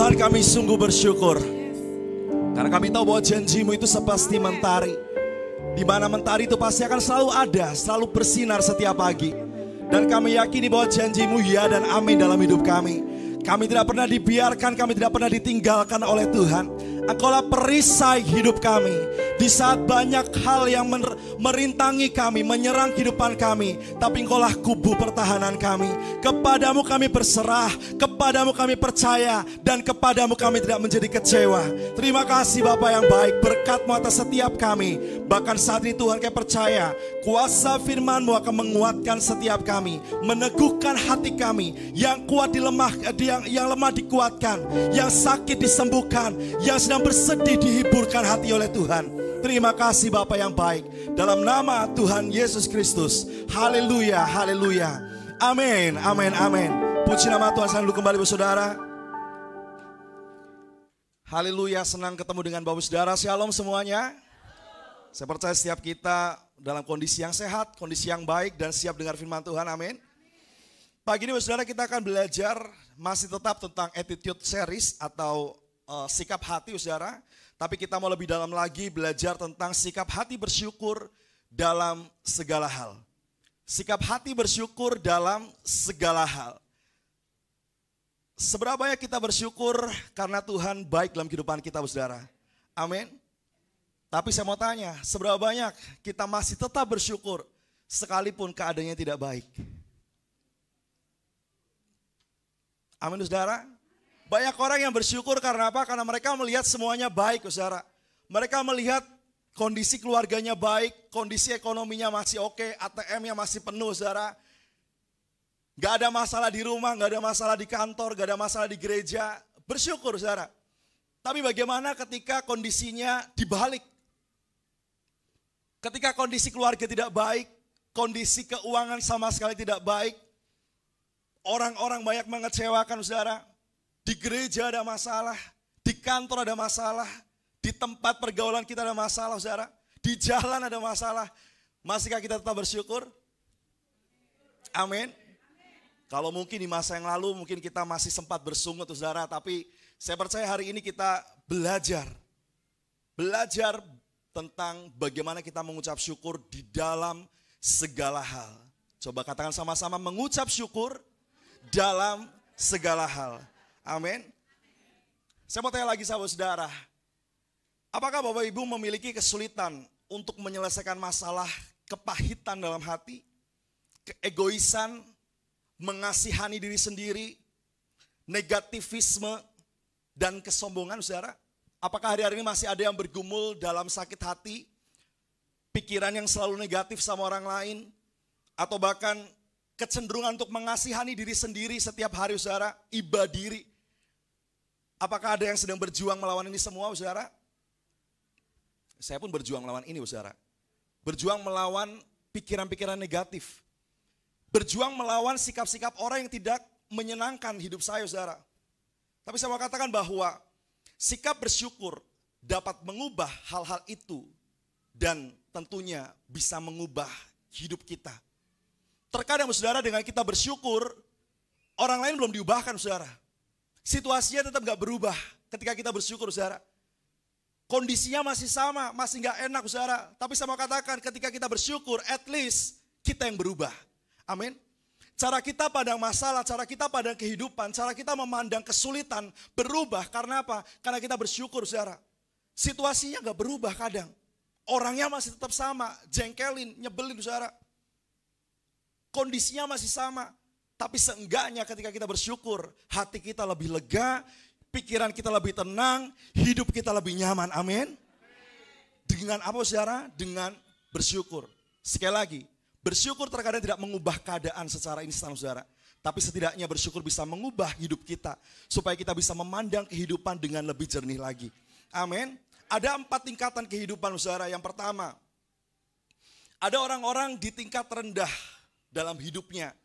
Tuhan, kami sungguh bersyukur karena kami tahu bahwa janji-Mu itu seperti mentari, di mana mentari itu pasti akan selalu ada, selalu bersinar setiap pagi. Dan kami yakini bahwa janji-Mu ya dan amin dalam hidup kami. Kami tidak pernah dibiarkan, kami tidak pernah ditinggalkan oleh Tuhan. Engkaulah perisai hidup kami. Di saat banyak hal yang merintangi kami, menyerang kehidupan kami, tapi Engkaulah kubu pertahanan kami. Kepadamu kami berserah, kepadamu kami percaya, dan kepadamu kami tidak menjadi kecewa. Terima kasih Bapa yang baik, berkat-Mu atas setiap kami. Bahkan saat ini Tuhan, kami percaya kuasa firman-Mu akan menguatkan setiap kami, meneguhkan hati kami. Yang kuat yang lemah dikuatkan, yang sakit disembuhkan, yang sedang bersedih dihiburkan hati oleh Tuhan. Terima kasih Bapa yang baik, dalam nama Tuhan Yesus Kristus. Haleluya, haleluya. Amin, amin, amin. Puji nama Tuhan. Saya dulu kembali saudara. Haleluya, senang ketemu dengan Bapak Saudara. Shalom semuanya. Saya percaya setiap kita dalam kondisi yang sehat, kondisi yang baik, dan siap dengar firman Tuhan. Amin. Pagi ini saudara, kita akan belajar masih tetap tentang attitude series atau sikap hati saudara. Tapi kita mau lebih dalam lagi belajar tentang sikap hati bersyukur dalam segala hal. Sikap hati bersyukur dalam segala hal. Seberapa banyak kita bersyukur karena Tuhan baik dalam kehidupan kita saudara. Amin. Tapi saya mau tanya, seberapa banyak kita masih tetap bersyukur sekalipun keadaannya tidak baik? Amin saudara. Banyak orang yang bersyukur karena apa? Karena mereka melihat semuanya baik saudara. Mereka melihat kondisi keluarganya baik, kondisi ekonominya masih oke, ATM-nya masih penuh saudara. Gak ada masalah di rumah, gak ada masalah di kantor, gak ada masalah di gereja. Bersyukur saudara. Tapi bagaimana ketika kondisinya dibalik? Ketika kondisi keluarga tidak baik, kondisi keuangan sama sekali tidak baik, orang-orang banyak mengecewakan saudara. Di gereja ada masalah, di kantor ada masalah, di tempat pergaulan kita ada masalah saudara, di jalan ada masalah. Masihkah kita tetap bersyukur? Amin. Kalau mungkin di masa yang lalu mungkin kita masih sempat bersungut saudara, tapi saya percaya hari ini kita belajar tentang bagaimana kita mengucap syukur di dalam segala hal. Coba katakan sama-sama, mengucap syukur dalam segala hal. Amin. Saya mau tanya lagi sama saudara, apakah Bapak Ibu memiliki kesulitan untuk menyelesaikan masalah kepahitan dalam hati, keegoisan, mengasihani diri sendiri, negativisme, dan kesombongan saudara? Apakah hari-hari ini masih ada yang bergumul dalam sakit hati, pikiran yang selalu negatif sama orang lain, atau bahkan kecenderungan untuk mengasihani diri sendiri setiap hari saudara, iba diri? Apakah ada yang sedang berjuang melawan ini semua saudara? Saya pun berjuang melawan ini saudara. Berjuang melawan pikiran-pikiran negatif. Berjuang melawan sikap-sikap orang yang tidak menyenangkan hidup saya saudara. Tapi saya mau katakan bahwa sikap bersyukur dapat mengubah hal-hal itu dan tentunya bisa mengubah hidup kita. Terkadang saudara, dengan kita bersyukur, orang lain belum diubahkan saudara. Situasinya tetap gak berubah ketika kita bersyukur saudara. Kondisinya masih sama, masih gak enak saudara. Tapi saya mau katakan, ketika kita bersyukur, at least kita yang berubah. Amin. Cara kita pandang masalah, cara kita pandang kehidupan, cara kita memandang kesulitan berubah. Karena apa? Karena kita bersyukur saudara. Situasinya gak berubah kadang. Orangnya masih tetap sama, jengkelin, nyebelin saudara. Kondisinya masih sama. Tapi seenggaknya ketika kita bersyukur, hati kita lebih lega, pikiran kita lebih tenang, hidup kita lebih nyaman. Amin. Dengan apa saudara? Dengan bersyukur. Sekali lagi, bersyukur terkadang tidak mengubah keadaan secara instan saudara. Tapi setidaknya bersyukur bisa mengubah hidup kita, supaya kita bisa memandang kehidupan dengan lebih jernih lagi. Amin. Ada 4 tingkatan kehidupan saudara. Yang pertama, ada orang-orang di tingkat rendah dalam hidupnya,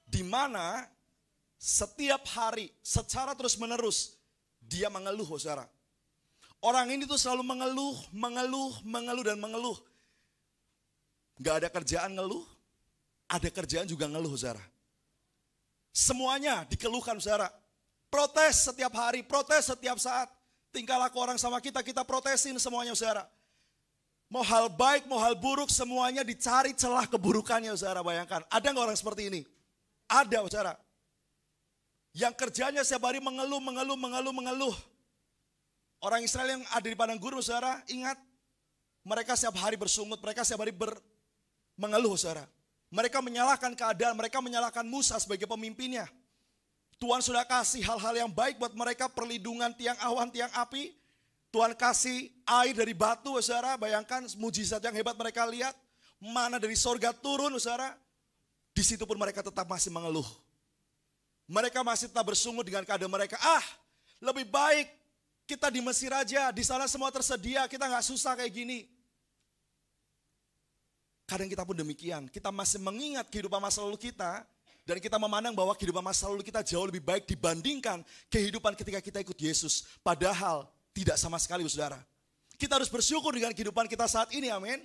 di mana setiap hari secara terus menerus dia mengeluh saudara. Orang ini tuh selalu mengeluh dan mengeluh. Gak ada kerjaan ngeluh, ada kerjaan juga ngeluh saudara. Semuanya dikeluhkan saudara. Protes setiap hari, protes setiap saat. Tingkah laku orang sama kita, kita protesin semuanya saudara. Mau hal baik, mau hal buruk, semuanya dicari celah keburukannya saudara, bayangkan. Ada nggak orang seperti ini? Ada saudara. Yang kerjanya setiap hari mengeluh. Orang Israel yang ada di padang gurun saudara, ingat. Mereka setiap hari bersungut, mereka setiap hari mengeluh saudara. Mereka menyalahkan keadaan, mereka menyalahkan Musa sebagai pemimpinnya. Tuhan sudah kasih hal-hal yang baik buat mereka, perlindungan tiang awan, tiang api. Tuhan kasih air dari batu, saudara. Bayangkan mujizat yang hebat mereka lihat. Mana dari sorga turun, saudara. Di situ pun mereka tetap masih mengeluh. Mereka masih tetap bersungut dengan keadaan mereka. Lebih baik kita di Mesir aja. Di sana semua tersedia, kita gak susah kayak gini. Kadang kita pun demikian. Kita masih mengingat kehidupan masa lalu kita. Dan kita memandang bahwa kehidupan masa lalu kita jauh lebih baik dibandingkan kehidupan ketika kita ikut Yesus. Padahal tidak sama sekali saudara. Kita harus bersyukur dengan kehidupan kita saat ini, amin.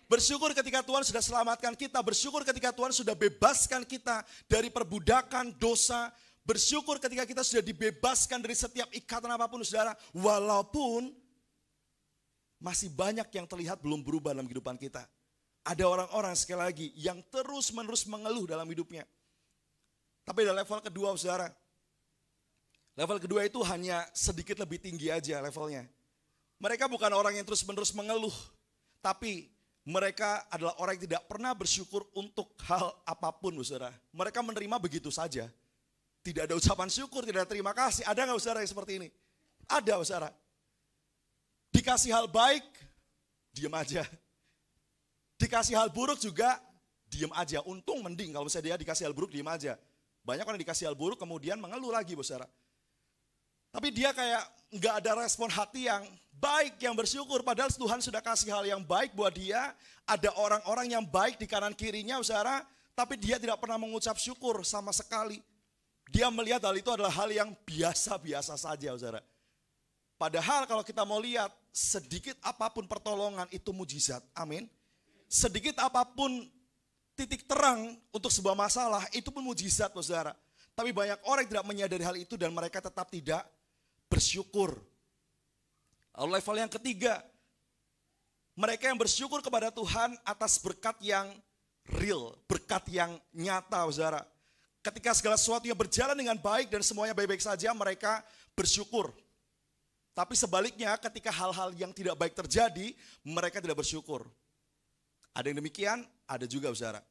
Bersyukur ketika Tuhan sudah selamatkan kita. Bersyukur ketika Tuhan sudah bebaskan kita dari perbudakan dosa. Bersyukur ketika kita sudah dibebaskan dari setiap ikatan apapun saudara. Walaupun masih banyak yang terlihat belum berubah dalam kehidupan kita. Ada orang-orang sekali lagi yang terus-menerus mengeluh dalam hidupnya. Tapi ada level kedua saudara. Level kedua itu hanya sedikit lebih tinggi aja levelnya. Mereka bukan orang yang terus-menerus mengeluh. Tapi mereka adalah orang yang tidak pernah bersyukur untuk hal apapun saudara. Mereka menerima begitu saja. Tidak ada ucapan syukur, tidak ada terima kasih. Ada gak saudara yang seperti ini? Ada saudara. Dikasih hal baik, diam aja. Dikasih hal buruk juga, diam aja. Untung mending kalau misalnya dia dikasih hal buruk, diam aja. Banyak orang dikasih hal buruk kemudian mengeluh lagi saudara. Tapi dia kayak nggak ada respon hati yang baik, yang bersyukur. Padahal Tuhan sudah kasih hal yang baik buat dia. Ada orang-orang yang baik di kanan kirinya saudara. Tapi dia tidak pernah mengucap syukur sama sekali. Dia melihat hal itu adalah hal yang biasa-biasa saja saudara. Padahal kalau kita mau lihat sedikit apapun pertolongan itu mujizat. Amin. Sedikit apapun titik terang untuk sebuah masalah, itu pun mujizat saudara. Tapi banyak orang yang tidak menyadari hal itu dan mereka tetap tidak bersyukur. Lalu level yang ketiga, mereka yang bersyukur kepada Tuhan atas berkat yang real, berkat yang nyata saudara. Ketika segala sesuatunya berjalan dengan baik dan semuanya baik-baik saja, mereka bersyukur. Tapi sebaliknya ketika hal-hal yang tidak baik terjadi, mereka tidak bersyukur. Ada yang demikian, ada juga saudara.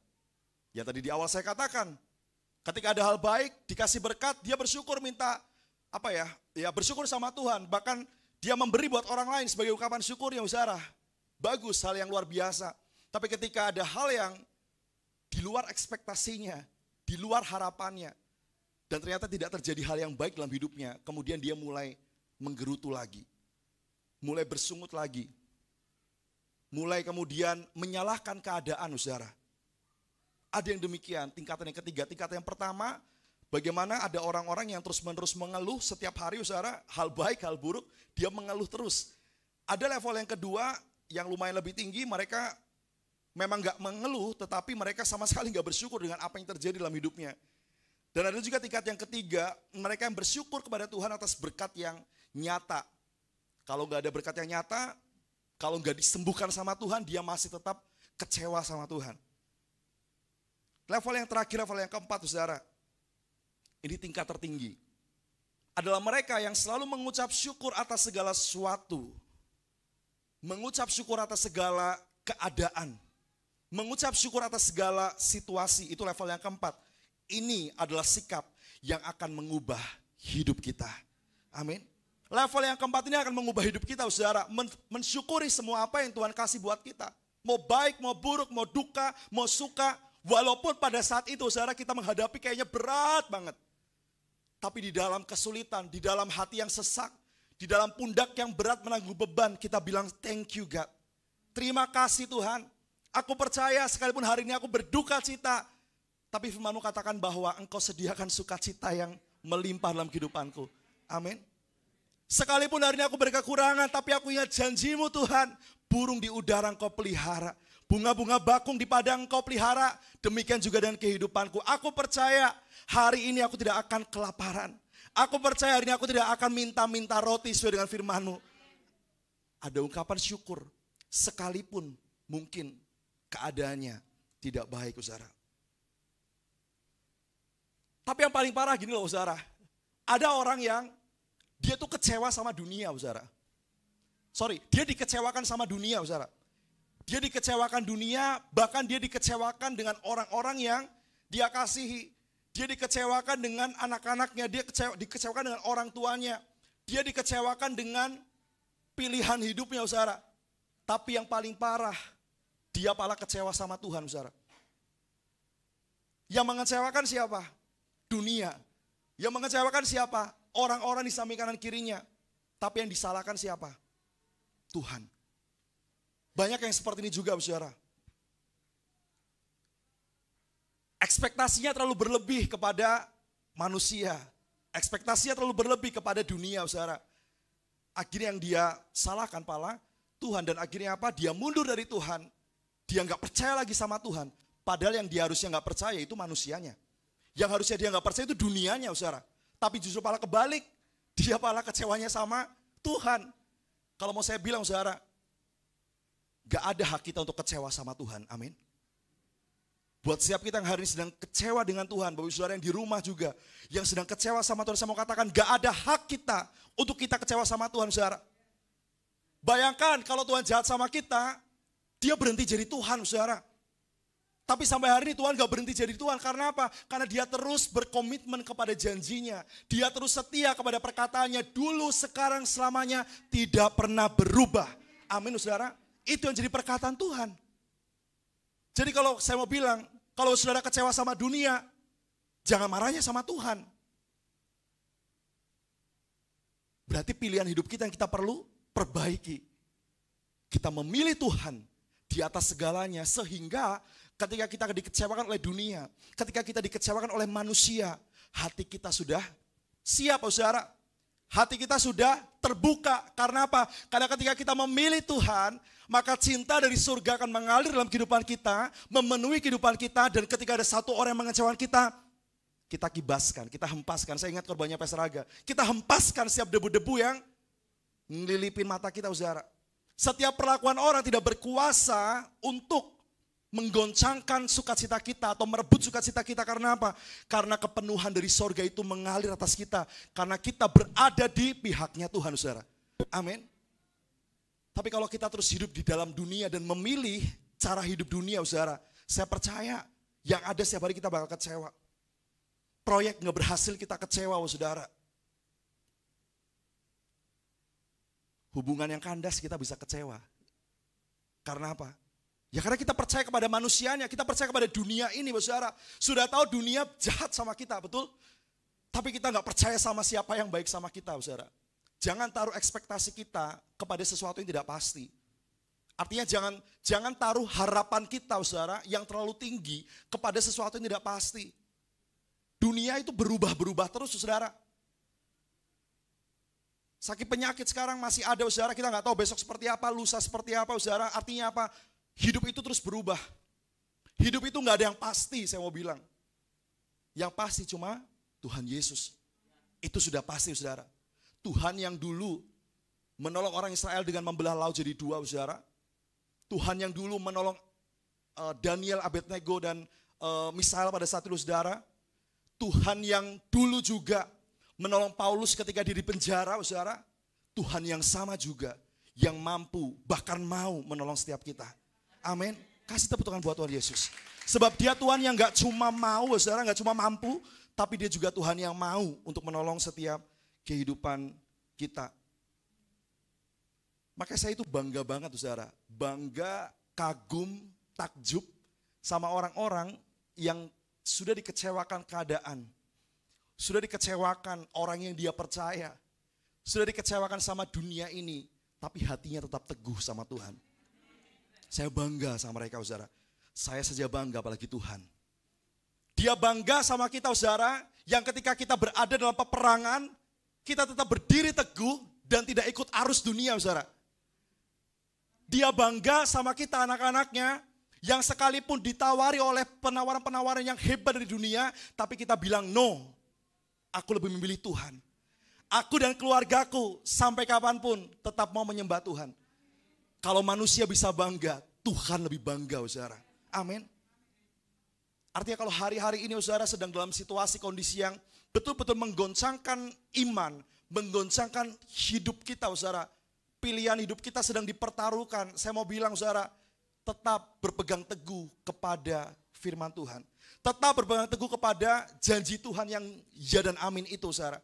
Ya tadi di awal saya katakan, ketika ada hal baik, dikasih berkat, dia bersyukur minta, ya bersyukur sama Tuhan. Bahkan dia memberi buat orang lain sebagai ungkapan syukur yang saudara. Bagus, hal yang luar biasa. Tapi ketika ada hal yang di luar ekspektasinya, di luar harapannya, dan ternyata tidak terjadi hal yang baik dalam hidupnya, kemudian dia mulai menggerutu lagi, mulai bersungut lagi. Mulai kemudian menyalahkan keadaan saudara. Ada yang demikian, tingkatan yang ketiga. Tingkatan yang pertama, bagaimana ada orang-orang yang terus-menerus mengeluh setiap hari saudara. Hal baik, hal buruk, dia mengeluh terus. Ada level yang kedua, yang lumayan lebih tinggi, mereka memang gak mengeluh, tetapi mereka sama sekali gak bersyukur dengan apa yang terjadi dalam hidupnya. Dan ada juga tingkat yang ketiga, mereka yang bersyukur kepada Tuhan atas berkat yang nyata. Kalau gak ada berkat yang nyata, kalau nggak disembuhkan sama Tuhan, dia masih tetap kecewa sama Tuhan. Level yang terakhir, level yang keempat, saudara. Ini tingkat tertinggi. Adalah mereka yang selalu mengucap syukur atas segala sesuatu. Mengucap syukur atas segala keadaan. Mengucap syukur atas segala situasi. Itu level yang keempat. Ini adalah sikap yang akan mengubah hidup kita. Amin. Level yang keempat ini akan mengubah hidup kita, saudara. Mensyukuri semua apa yang Tuhan kasih buat kita. Mau baik, mau buruk, mau duka, mau suka. Walaupun pada saat itu, saudara, kita menghadapi kayaknya berat banget. Tapi di dalam kesulitan, di dalam hati yang sesak, di dalam pundak yang berat menanggung beban, kita bilang thank you God. Terima kasih Tuhan. Aku percaya sekalipun hari ini aku berduka cita. Tapi firman-Mu katakan bahwa Engkau sediakan sukacita yang melimpah dalam kehidupanku. Amin. Sekalipun hari ini aku berkekurangan, tapi aku ingat janji-Mu Tuhan. Burung di udara Engkau pelihara. Bunga-bunga bakung di padang Engkau pelihara. Demikian juga dengan kehidupanku. Aku percaya hari ini aku tidak akan kelaparan. Aku percaya hari ini aku tidak akan minta-minta roti sesuai dengan firman-Mu. Ada ungkapan syukur, sekalipun mungkin keadaannya tidak baik, saudara. Tapi yang paling parah gini loh, saudara. Ada orang yang dia tuh kecewa sama dunia, saudara. Dia dikecewakan sama dunia, saudara. Dia dikecewakan dunia, bahkan dia dikecewakan dengan orang-orang yang dia kasihi. Dia dikecewakan dengan anak-anaknya, dia dikecewakan dengan orang tuanya. Dia dikecewakan dengan pilihan hidupnya, saudara. Tapi yang paling parah, dia malah kecewa sama Tuhan, saudara. Yang mengecewakan siapa? Dunia. Yang mengecewakan siapa? Orang-orang di samping kanan kirinya. Tapi yang disalahkan siapa? Tuhan. Banyak yang seperti ini juga, saudara. Ekspektasinya terlalu berlebih kepada manusia. Ekspektasinya terlalu berlebih kepada dunia, saudara. Akhirnya yang dia salahkan pala Tuhan, dan akhirnya apa? Dia mundur dari Tuhan. Dia nggak percaya lagi sama Tuhan. Padahal yang dia harusnya nggak percaya itu manusianya. Yang harusnya dia nggak percaya itu dunianya, saudara. Tapi justru pala kebalik, dia pala kecewanya sama Tuhan. Kalau mau saya bilang, saudara, nggak ada hak kita untuk kecewa sama Tuhan. Amin. Buat setiap kita yang hari ini sedang kecewa dengan Tuhan, Bapak Ibu Saudara yang di rumah juga, yang sedang kecewa sama Tuhan, saya mau katakan gak ada hak kita untuk kita kecewa sama Tuhan, saudara. Bayangkan kalau Tuhan jahat sama kita, dia berhenti jadi Tuhan, saudara. Tapi sampai hari ini Tuhan gak berhenti jadi Tuhan, karena apa? Karena dia terus berkomitmen kepada janjinya, dia terus setia kepada perkataannya, dulu, sekarang, selamanya, tidak pernah berubah. Amin, saudara. Itu yang jadi perkataan Tuhan. Jadi kalau saya mau bilang, kalau saudara kecewa sama dunia, jangan marahnya sama Tuhan. Berarti pilihan hidup kita yang kita perlu perbaiki. Kita memilih Tuhan di atas segalanya, sehingga ketika kita dikecewakan oleh dunia, ketika kita dikecewakan oleh manusia, hati kita sudah siap, saudara. Hati kita sudah terbuka. Karena apa? Karena ketika kita memilih Tuhan, maka cinta dari surga akan mengalir dalam kehidupan kita, memenuhi kehidupan kita, dan ketika ada satu orang yang mengecewakan kita, kita kibaskan, kita hempaskan. Saya ingat korbannya Pastor Aga. Kita hempaskan setiap debu-debu yang ngelilipin mata kita, saudara. Setiap perlakuan orang tidak berkuasa untuk menggoncangkan sukacita kita atau merebut sukacita kita. Karena apa? Karena kepenuhan dari sorga itu mengalir atas kita. Karena kita berada di pihaknya Tuhan, saudara. Amin. Tapi kalau kita terus hidup di dalam dunia dan memilih cara hidup dunia, saudara, saya percaya yang ada setiap hari kita bakal kecewa. Proyek nggak berhasil kita kecewa, saudara. Hubungan yang kandas kita bisa kecewa. Karena apa? Ya karena kita percaya kepada manusianya, kita percaya kepada dunia ini, saudara. Sudah tahu dunia jahat sama kita, betul? Tapi kita nggak percaya sama siapa yang baik sama kita, saudara. Jangan taruh ekspektasi kita kepada sesuatu yang tidak pasti. Artinya jangan taruh harapan kita, saudara, yang terlalu tinggi kepada sesuatu yang tidak pasti. Dunia itu berubah-berubah terus, saudara. Sakit penyakit sekarang masih ada, saudara. Kita nggak tahu besok seperti apa, lusa seperti apa, saudara. Artinya apa? Hidup itu terus berubah. Hidup itu nggak ada yang pasti, saya mau bilang. Yang pasti cuma Tuhan Yesus. Itu sudah pasti, saudara. Tuhan yang dulu menolong orang Israel dengan membelah laut jadi dua, saudara. Tuhan yang dulu menolong Daniel, Abednego, dan Misael pada saat itu, saudara. Tuhan yang dulu juga menolong Paulus ketika dia di penjara, saudara. Tuhan yang sama juga, yang mampu, bahkan mau menolong setiap kita. Amin. Kasih tepuk tangan buat Tuhan Yesus. Sebab dia Tuhan yang gak cuma mau, saudara, gak cuma mampu, tapi dia juga Tuhan yang mau untuk menolong setiap kehidupan kita. Makanya saya itu bangga banget, saudara. Bangga, kagum, takjub sama orang-orang yang sudah dikecewakan keadaan. Sudah dikecewakan orang yang dia percaya. Sudah dikecewakan sama dunia ini. Tapi hatinya tetap teguh sama Tuhan. Saya bangga sama mereka, saudara. Saya saja bangga, apalagi Tuhan. Dia bangga sama kita, saudara, yang ketika kita berada dalam peperangan, kita tetap berdiri teguh dan tidak ikut arus dunia, saudara. Dia bangga sama kita, anak-anaknya, yang sekalipun ditawari oleh penawaran-penawaran yang hebat dari dunia, tapi kita bilang no. aku lebih memilih Tuhan. Aku dan keluargaku sampai kapanpun tetap mau menyembah Tuhan. Kalau manusia bisa bangga, Tuhan lebih bangga, saudara. Amin. Artinya kalau hari-hari ini saudara sedang dalam situasi kondisi yang betul-betul menggoncangkan iman, menggoncangkan hidup kita, saudara. Pilihan hidup kita sedang dipertaruhkan. Saya mau bilang, saudara, tetap berpegang teguh kepada firman Tuhan. Tetap berpegang teguh kepada janji Tuhan yang ya dan amin itu, saudara.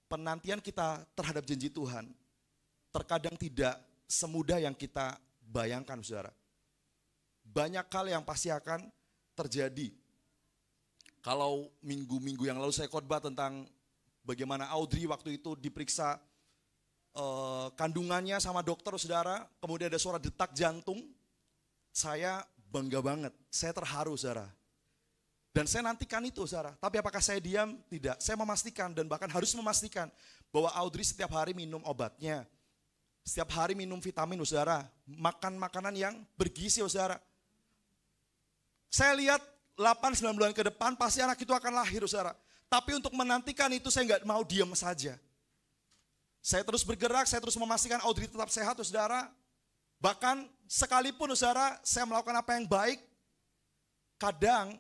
Penantian kita terhadap janji Tuhan terkadang tidak semudah yang kita bayangkan, saudara. Banyak hal yang pasti akan terjadi. Kalau minggu-minggu yang lalu saya khotbah tentang bagaimana Audrey waktu itu diperiksa kandungannya sama dokter, saudara, kemudian ada suara detak jantung, saya bangga banget, saya terharu, saudara. Dan saya nantikan itu, saudara. Tapi apakah saya diam? Tidak. Saya memastikan dan bahkan harus memastikan bahwa Audrey setiap hari minum obatnya, setiap hari minum vitamin, saudara, makan makanan yang bergizi, saudara. Saya lihat 8-9 bulan ke depan pasti anak itu akan lahir, saudara. Tapi untuk menantikan itu saya nggak mau diam saja. Saya terus bergerak, saya terus memastikan Audrey tetap sehat, saudara. Bahkan sekalipun, saudara, saya melakukan apa yang baik, kadang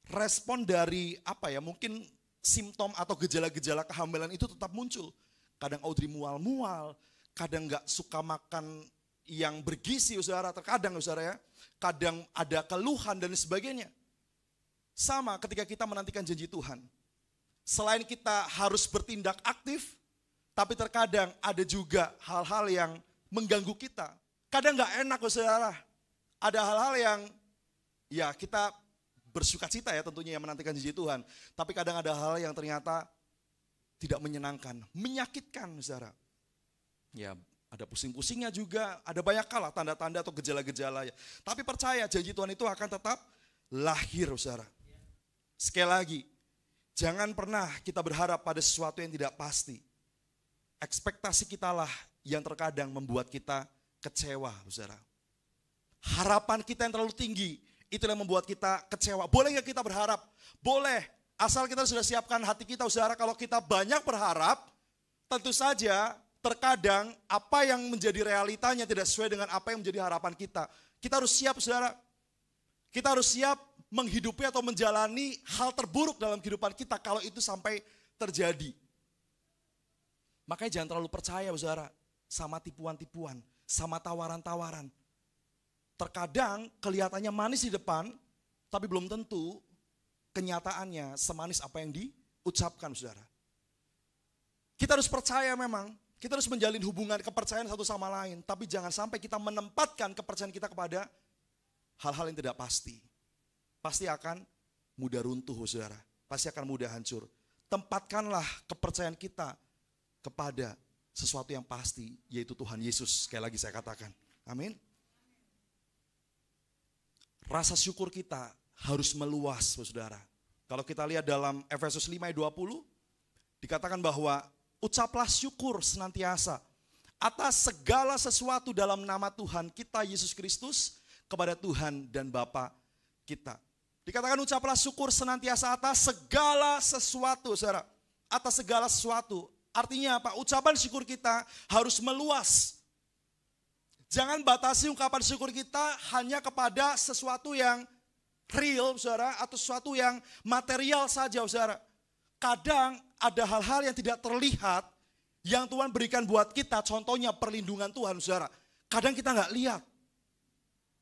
respon dari mungkin simptom atau gejala-gejala kehamilan itu tetap muncul. Kadang Audrey mual-mual, kadang nggak suka makan yang bergizi, saudara. Terkadang, saudara, ya, kadang ada keluhan dan sebagainya. Sama ketika kita menantikan janji Tuhan. Selain kita harus bertindak aktif, tapi terkadang ada juga hal-hal yang mengganggu kita. Kadang nggak enak, saudara. Ada hal-hal yang ya kita bersuka cita ya tentunya yang menantikan janji Tuhan. Tapi kadang ada hal yang ternyata tidak menyenangkan, menyakitkan, saudara. Ya ada pusing-pusingnya juga, ada banyak hal tanda-tanda atau gejala-gejala. Ya. Tapi percaya janji Tuhan itu akan tetap lahir, saudara. Sekali lagi, jangan pernah kita berharap pada sesuatu yang tidak pasti. Ekspektasi kita lah yang terkadang membuat kita kecewa, saudara. Harapan kita yang terlalu tinggi, itulah yang membuat kita kecewa. Boleh nggak kita berharap? Boleh, asal kita sudah siapkan hati kita, saudara. Kalau kita banyak berharap, tentu saja terkadang apa yang menjadi realitanya tidak sesuai dengan apa yang menjadi harapan kita. Kita harus siap, saudara. Kita harus siap menghidupi atau menjalani hal terburuk dalam kehidupan kita kalau itu sampai terjadi. Makanya jangan terlalu percaya, saudara, sama tipuan-tipuan, sama tawaran-tawaran. Terkadang kelihatannya manis di depan, tapi belum tentu kenyataannya semanis apa yang diucapkan, saudara. Kita harus percaya memang, kita harus menjalin hubungan kepercayaan satu sama lain, tapi jangan sampai kita menempatkan kepercayaan kita kepada hal-hal yang tidak pasti. Pasti akan mudah runtuh, saudara. Pasti akan mudah hancur. Tempatkanlah kepercayaan kita kepada sesuatu yang pasti, yaitu Tuhan Yesus. Sekali lagi saya katakan, amin. Rasa syukur kita harus meluas, saudara. Kalau kita lihat dalam Efesus 5 ayat 20, dikatakan bahwa ucaplah syukur senantiasa atas segala sesuatu dalam nama Tuhan kita Yesus Kristus kepada Tuhan dan Bapa kita. Dikatakan ucaplah syukur senantiasa atas segala sesuatu, saudara. Atas segala sesuatu. Artinya apa? Ucapan syukur kita harus meluas. Jangan batasi ungkapan syukur kita hanya kepada sesuatu yang real, saudara, atau sesuatu yang material saja, saudara. Kadang ada hal-hal yang tidak terlihat yang Tuhan berikan buat kita, contohnya perlindungan Tuhan, saudara. Kadang kita nggak lihat.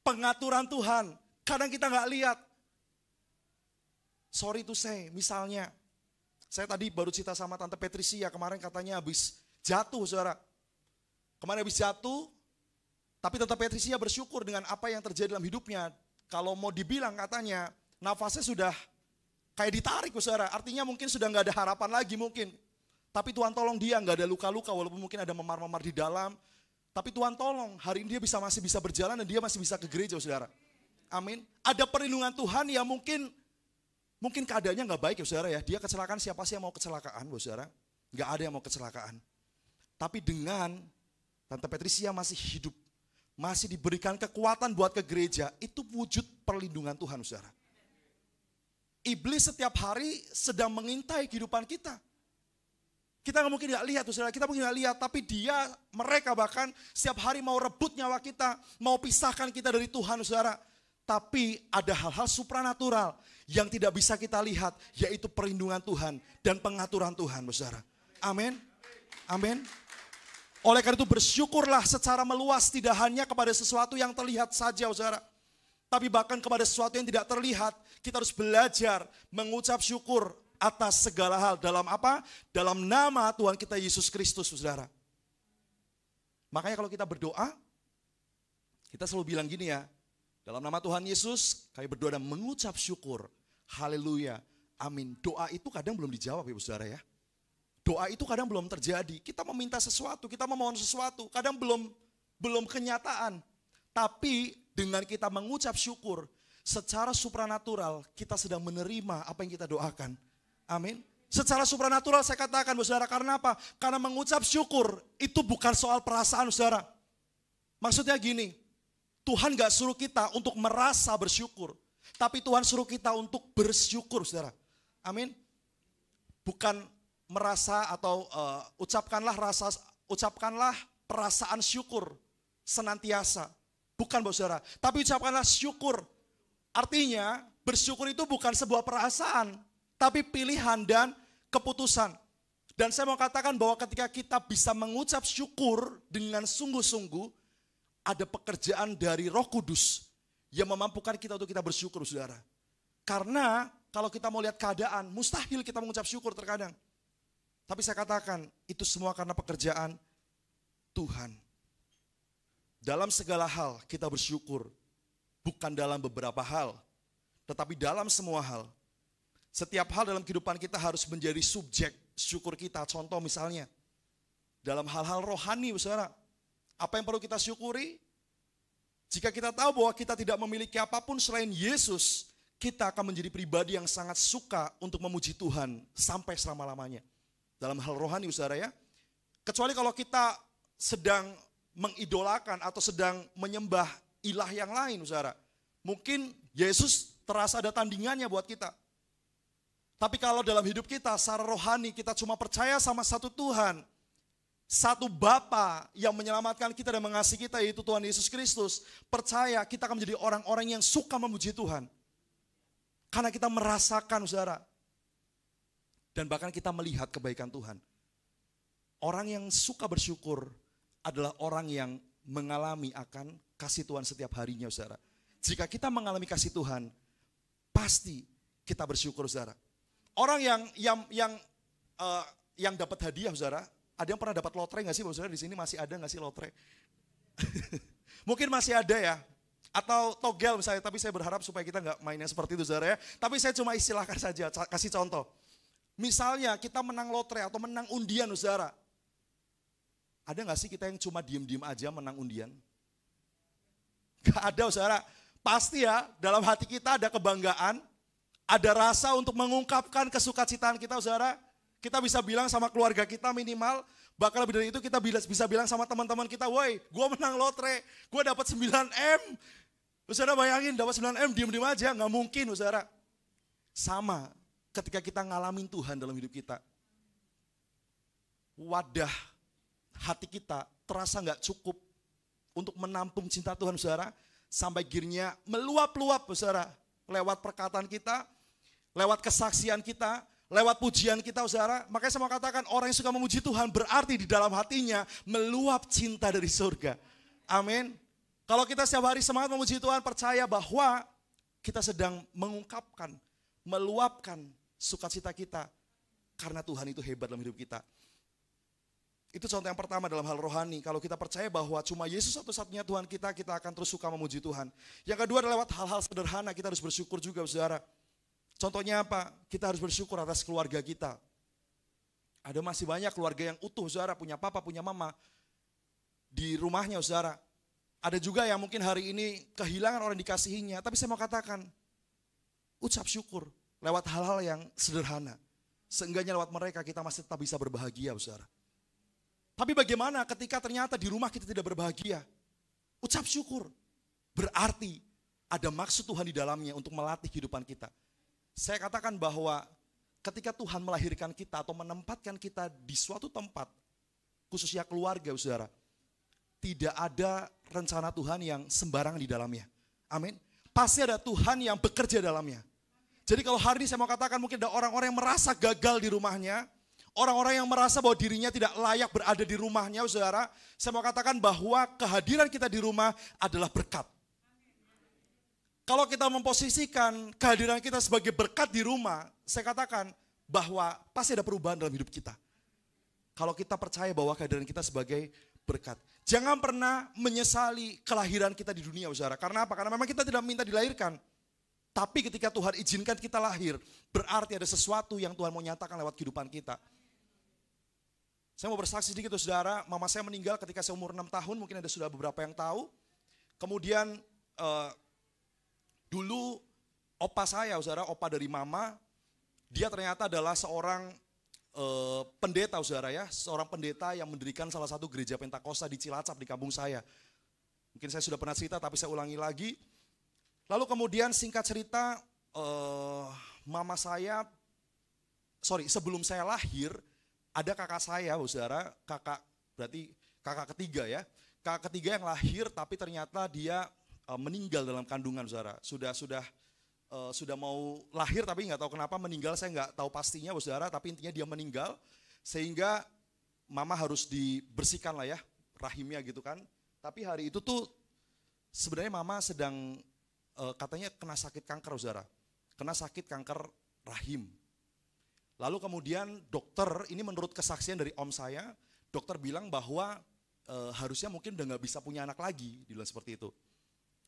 Pengaturan Tuhan, kadang kita nggak lihat. Sorry to say, misalnya, saya tadi baru cerita sama Tante Patricia, kemarin katanya habis jatuh, saudara. Kemarin habis jatuh, tapi Tante Patricia bersyukur dengan apa yang terjadi dalam hidupnya. Kalau mau dibilang katanya, nafasnya sudah kayak ditarik, saudara. Artinya mungkin sudah nggak ada harapan lagi mungkin. Tapi Tuhan tolong dia nggak ada luka-luka, walaupun mungkin ada memar-memar di dalam. Tapi Tuhan tolong, hari ini dia masih bisa berjalan dan dia masih bisa ke gereja, saudara. Amin. Ada perlindungan Tuhan yang mungkin keadaannya nggak baik, ya saudara ya. Dia kecelakaan, siapa sih yang mau kecelakaan, saudara? Nggak ada yang mau kecelakaan. Tapi dengan Tante Patricia masih hidup, masih diberikan kekuatan buat ke gereja, itu wujud perlindungan Tuhan, saudara. iblis setiap hari sedang mengintai kehidupan kita. Kita nggak mungkin nggak lihat, saudara. Kita mungkin nggak lihat, tapi mereka bahkan setiap hari mau rebut nyawa kita, mau pisahkan kita dari Tuhan, saudara. Tapi ada hal-hal supranatural yang tidak bisa kita lihat, yaitu perlindungan Tuhan dan pengaturan Tuhan, saudara. Amin. Amin. Oleh karena itu bersyukurlah secara meluas, tidak hanya kepada sesuatu yang terlihat saja, saudara. Tapi bahkan kepada sesuatu yang tidak terlihat, kita harus belajar mengucap syukur atas segala hal. Dalam apa? Dalam nama Tuhan kita Yesus Kristus, saudara. Makanya kalau kita berdoa, kita selalu bilang gini ya, dalam nama Tuhan Yesus, kami berdoa dan mengucap syukur. Haleluya, amin. Doa itu kadang belum dijawab ya saudara ya. Doa itu kadang belum terjadi. Kita meminta sesuatu, kita memohon sesuatu, kadang belum kenyataan. Tapi dengan kita mengucap syukur, secara supranatural kita sedang menerima apa yang kita doakan. Amin. Secara supranatural saya katakan saudara, karena apa? Karena mengucap syukur itu bukan soal perasaan saudara. Maksudnya gini, Tuhan gak suruh kita untuk merasa bersyukur, tapi Tuhan suruh kita untuk bersyukur saudara. Amin. Bukan merasa atau ucapkanlah perasaan syukur senantiasa. Bukan saudara, tapi ucapkanlah syukur. Artinya bersyukur itu bukan sebuah perasaan, tapi pilihan dan keputusan. Dan saya mau katakan bahwa ketika kita bisa mengucap syukur dengan sungguh-sungguh, ada pekerjaan dari Roh Kudus yang memampukan kita untuk kita bersyukur, saudara. Karena kalau kita mau lihat keadaan, mustahil kita mengucap syukur terkadang. Tapi saya katakan, itu semua karena pekerjaan Tuhan. Dalam segala hal kita bersyukur, bukan dalam beberapa hal, tetapi dalam semua hal. Setiap hal dalam kehidupan kita harus menjadi subjek syukur kita. Contoh misalnya, dalam hal-hal rohani, saudara, apa yang perlu kita syukuri? Jika kita tahu bahwa kita tidak memiliki apapun selain Yesus, kita akan menjadi pribadi yang sangat suka untuk memuji Tuhan sampai selama-lamanya. Dalam hal rohani, saudara ya. Kecuali kalau kita sedang mengidolakan atau sedang menyembah ilah yang lain, saudara. Mungkin Yesus terasa ada tandingannya buat kita. Tapi kalau dalam hidup kita secara rohani kita cuma percaya sama satu Tuhan, satu Bapa yang menyelamatkan kita dan mengasihi kita, yaitu Tuhan Yesus Kristus, percaya kita akan menjadi orang-orang yang suka memuji Tuhan. Karena kita merasakan, saudara, dan bahkan kita melihat kebaikan Tuhan. Orang yang suka bersyukur adalah orang yang mengalami akan kasih Tuhan setiap harinya, saudara. Jika kita mengalami kasih Tuhan, pasti kita bersyukur, saudara. Orang yang dapat hadiah, saudara, ada yang pernah dapat lotre nggak sih, saudara? Di sini masih ada nggak sih lotre? Mungkin masih ada ya, atau togel misalnya. Tapi saya berharap supaya kita nggak mainnya seperti itu, saudara ya. Tapi saya cuma istilahkan saja, kasih contoh. Misalnya kita menang lotre atau menang undian, saudara. Ada nggak sih kita yang cuma diem-diem aja menang undian? Gak ada, saudara. Pasti ya, dalam hati kita ada kebanggaan, ada rasa untuk mengungkapkan kesukacitaan kita, saudara. Kita bisa bilang sama keluarga kita minimal, bahkan lebih dari itu kita bisa bilang sama teman-teman kita, woi, gue menang lotre, gue dapat 9M. Saudara bayangin, dapat 9M, diem-diem aja, gak mungkin, saudara. Sama ketika kita ngalamin Tuhan dalam hidup kita. Wadah hati kita terasa gak cukup untuk menampung cinta Tuhan, saudara. Sampai akhirnya meluap-luap, saudara, lewat perkataan kita, lewat kesaksian kita, lewat pujian kita, saudara. Makanya saya mau katakan, orang yang suka memuji Tuhan berarti di dalam hatinya meluap cinta dari surga. Amin. Kalau kita setiap hari semangat memuji Tuhan, percaya bahwa kita sedang mengungkapkan, meluapkan sukacita kita. Karena Tuhan itu hebat dalam hidup kita. Itu contoh yang pertama dalam hal rohani. Kalau kita percaya bahwa cuma Yesus satu-satunya Tuhan kita, kita akan terus suka memuji Tuhan. Yang kedua adalah lewat hal-hal sederhana, kita harus bersyukur juga, saudara. Contohnya apa? Kita harus bersyukur atas keluarga kita. Ada masih banyak keluarga yang utuh, saudara, punya papa, punya mama di rumahnya, saudara. Ada juga yang mungkin hari ini kehilangan orang dikasihinya, tapi saya mau katakan, ucap syukur lewat hal-hal yang sederhana. Seenggaknya lewat mereka kita masih tetap bisa berbahagia, saudara. Tapi bagaimana ketika ternyata di rumah kita tidak berbahagia? Ucap syukur. Berarti ada maksud Tuhan di dalamnya untuk melatih kehidupan kita. Saya katakan bahwa ketika Tuhan melahirkan kita atau menempatkan kita di suatu tempat, khususnya keluarga, saudara, tidak ada rencana Tuhan yang sembarangan di dalamnya. Amin. Pasti ada Tuhan yang bekerja dalamnya. Jadi kalau hari ini saya mau katakan mungkin ada orang-orang yang merasa gagal di rumahnya, orang-orang yang merasa bahwa dirinya tidak layak berada di rumahnya, saudara, saya mau katakan bahwa kehadiran kita di rumah adalah berkat. Kalau kita memposisikan kehadiran kita sebagai berkat di rumah, saya katakan bahwa pasti ada perubahan dalam hidup kita. Kalau kita percaya bahwa kehadiran kita sebagai berkat. Jangan pernah menyesali kelahiran kita di dunia, saudara. Karena apa? Karena memang kita tidak minta dilahirkan. Tapi ketika Tuhan izinkan kita lahir, berarti ada sesuatu yang Tuhan mau nyatakan lewat kehidupan kita. Saya mau bersaksi sedikit, saudara. Mama saya meninggal ketika saya umur 6 tahun, mungkin ada sudah beberapa yang tahu. Kemudian dulu opa saya, saudara, opa dari mama, dia ternyata adalah seorang pendeta, saudara ya, seorang pendeta yang mendirikan salah satu gereja Pentakosta di Cilacap di kampung saya. Mungkin saya sudah pernah cerita, tapi saya ulangi lagi. Lalu kemudian singkat cerita, mama saya, sebelum saya lahir, ada kakak saya, saudara, berarti kakak ketiga ya, kakak ketiga yang lahir, tapi ternyata dia meninggal dalam kandungan, saudara. Sudah mau lahir tapi nggak tahu kenapa meninggal, saya nggak tahu pastinya, saudara. Tapi intinya dia meninggal, sehingga mama harus dibersihkan lah ya rahimnya gitu kan. Tapi hari itu tuh sebenarnya mama sedang katanya kena sakit kanker, saudara. Kena sakit kanker rahim. Lalu kemudian dokter, ini menurut kesaksian dari om saya, dokter bilang bahwa harusnya mungkin udah nggak bisa punya anak lagi, dibilang seperti itu.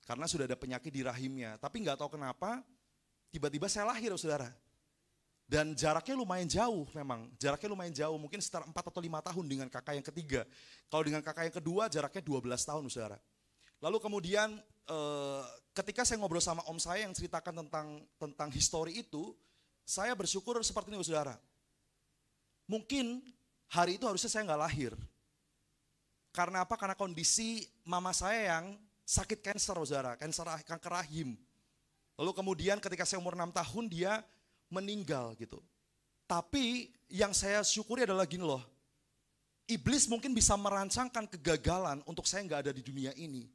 Karena sudah ada penyakit di rahimnya. Tapi nggak tahu kenapa, tiba-tiba saya lahir, saudara. Dan jaraknya lumayan jauh memang. Jaraknya lumayan jauh, mungkin sekitar 4 atau 5 tahun dengan kakak yang ketiga. Kalau dengan kakak yang kedua, jaraknya 12 tahun, saudara. Lalu kemudian ketika saya ngobrol sama om saya yang ceritakan tentang histori itu, saya bersyukur seperti ini, saudara. Mungkin hari itu harusnya saya nggak lahir. Karena apa? Karena kondisi mama saya yang sakit kanker, saudara, kanker rahim. Lalu kemudian ketika saya umur 6 tahun dia meninggal gitu. Tapi yang saya syukuri adalah gini loh, iblis mungkin bisa merancangkan kegagalan untuk saya nggak ada di dunia ini.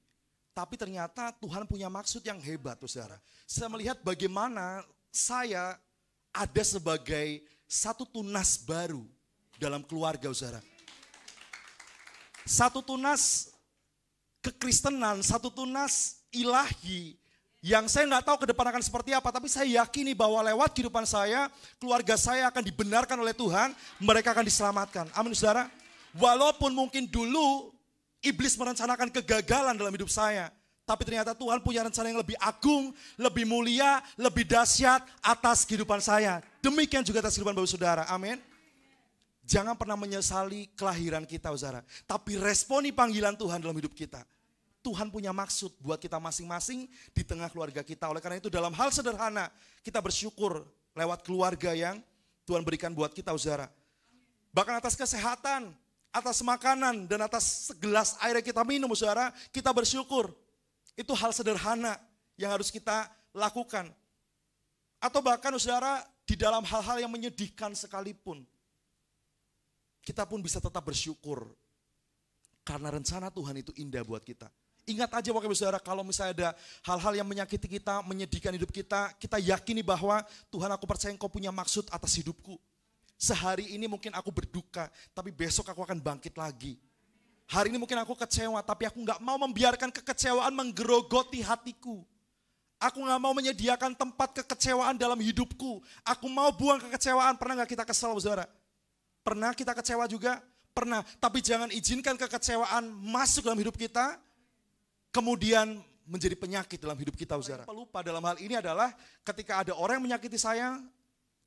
Tapi ternyata Tuhan punya maksud yang hebat, saudara. Saya melihat bagaimana saya ada sebagai satu tunas baru dalam keluarga, saudara. Satu tunas kekristenan, satu tunas ilahi yang saya nggak tahu ke depan akan seperti apa, tapi saya yakini bahwa lewat kehidupan saya, keluarga saya akan dibenarkan oleh Tuhan, mereka akan diselamatkan. Amin, saudara. Walaupun mungkin dulu iblis merencanakan kegagalan dalam hidup saya, tapi ternyata Tuhan punya rencana yang lebih agung, lebih mulia, lebih dahsyat atas kehidupan saya. Demikian juga atas kehidupan Bapak Saudara. Amin. Jangan pernah menyesali kelahiran kita, saudara. Tapi responi panggilan Tuhan dalam hidup kita. Tuhan punya maksud buat kita masing-masing di tengah keluarga kita. Oleh karena itu dalam hal sederhana, kita bersyukur lewat keluarga yang Tuhan berikan buat kita, saudara. Bahkan atas kesehatan, atas makanan, dan atas segelas air yang kita minum, saudara, kita bersyukur. Itu hal sederhana yang harus kita lakukan. Atau bahkan, saudara, di dalam hal-hal yang menyedihkan sekalipun, kita pun bisa tetap bersyukur. Karena rencana Tuhan itu indah buat kita. Ingat aja Bapak Ibu Saudara, kalau misalnya ada hal-hal yang menyakiti kita, menyedihkan hidup kita, kita yakini bahwa Tuhan, aku percaya Engkau punya maksud atas hidupku. Sehari ini mungkin aku berduka, tapi besok aku akan bangkit lagi. Hari ini mungkin aku kecewa, tapi aku gak mau membiarkan kekecewaan menggerogoti hatiku. Aku gak mau menyediakan tempat kekecewaan dalam hidupku. Aku mau buang kekecewaan. Pernah gak kita kesal, saudara? Pernah kita kecewa juga? Pernah. Tapi jangan izinkan kekecewaan masuk dalam hidup kita, kemudian menjadi penyakit dalam hidup kita, saudara. Lupa dalam hal ini adalah ketika ada orang yang menyakiti saya,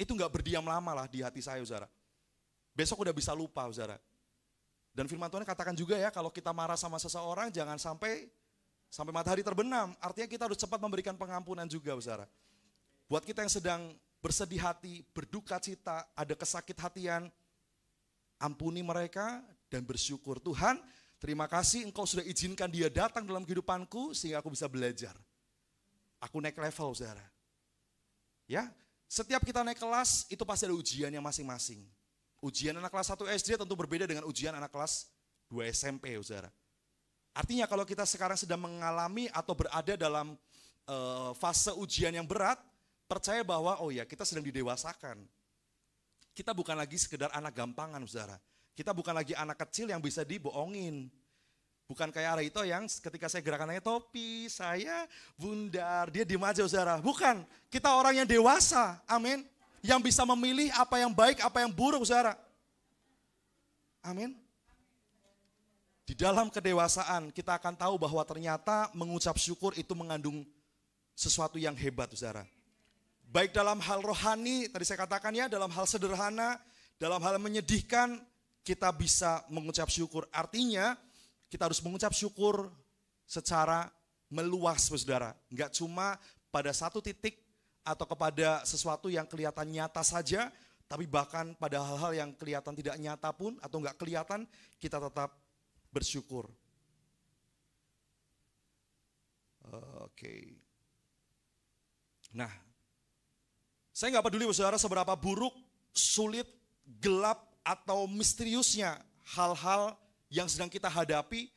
itu gak berdiam lama lah di hati saya, saudara. Besok udah bisa lupa, saudara. Dan firman Tuhan katakan juga ya, kalau kita marah sama seseorang, jangan sampai matahari terbenam. Artinya kita harus cepat memberikan pengampunan juga, saudara. Buat kita yang sedang bersedih hati, berduka cita, ada kesakit hatian, ampuni mereka dan bersyukur. Tuhan, terima kasih Engkau sudah izinkan dia datang dalam kehidupanku sehingga aku bisa belajar. Aku naik level, saudara. Ya, Setiap kita naik kelas, itu pasti ada ujiannya masing-masing. Ujian anak kelas 1 SD tentu berbeda dengan ujian anak kelas 2 SMP, saudara. Artinya kalau kita sekarang sedang mengalami atau berada dalam fase ujian yang berat, percaya bahwa oh ya kita sedang didewasakan. Kita bukan lagi sekedar anak gampangan, saudara. Kita bukan lagi anak kecil yang bisa dibohongin. Bukan kayak Araito yang ketika saya gerakan nanya topi, saya bundar, dia diem aja saudara. Bukan, kita orang yang dewasa, amin. Yang bisa memilih apa yang baik, apa yang buruk saudara. Amin. Di dalam kedewasaan kita akan tahu bahwa ternyata mengucap syukur itu mengandung sesuatu yang hebat saudara. Baik dalam hal rohani, tadi saya katakan ya, dalam hal sederhana, dalam hal menyedihkan, kita bisa mengucap syukur. Artinya, kita harus mengucap syukur secara meluas, saudara. Enggak cuma pada satu titik atau kepada sesuatu yang kelihatan nyata saja, tapi bahkan pada hal-hal yang kelihatan tidak nyata pun atau enggak kelihatan, kita tetap bersyukur. Oke. Nah, saya enggak peduli saudara seberapa buruk, sulit, gelap, atau misteriusnya hal-hal yang sedang kita hadapi,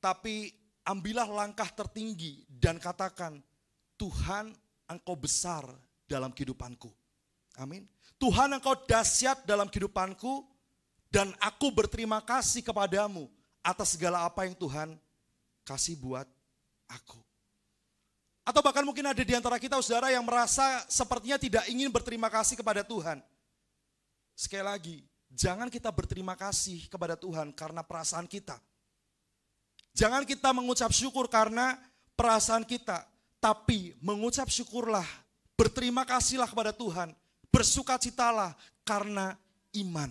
tapi ambillah langkah tertinggi dan katakan, Tuhan Engkau besar dalam kehidupanku. Amin. Tuhan Engkau dahsyat dalam kehidupanku dan aku berterima kasih kepadamu atas segala apa yang Tuhan kasih buat aku. Atau bahkan mungkin ada di antara kita saudara yang merasa sepertinya tidak ingin berterima kasih kepada Tuhan. Sekali lagi, jangan kita berterima kasih kepada Tuhan karena perasaan kita. Jangan kita mengucap syukur karena perasaan kita. Tapi mengucap syukurlah, berterima kasihlah kepada Tuhan. Bersukacitalah karena iman.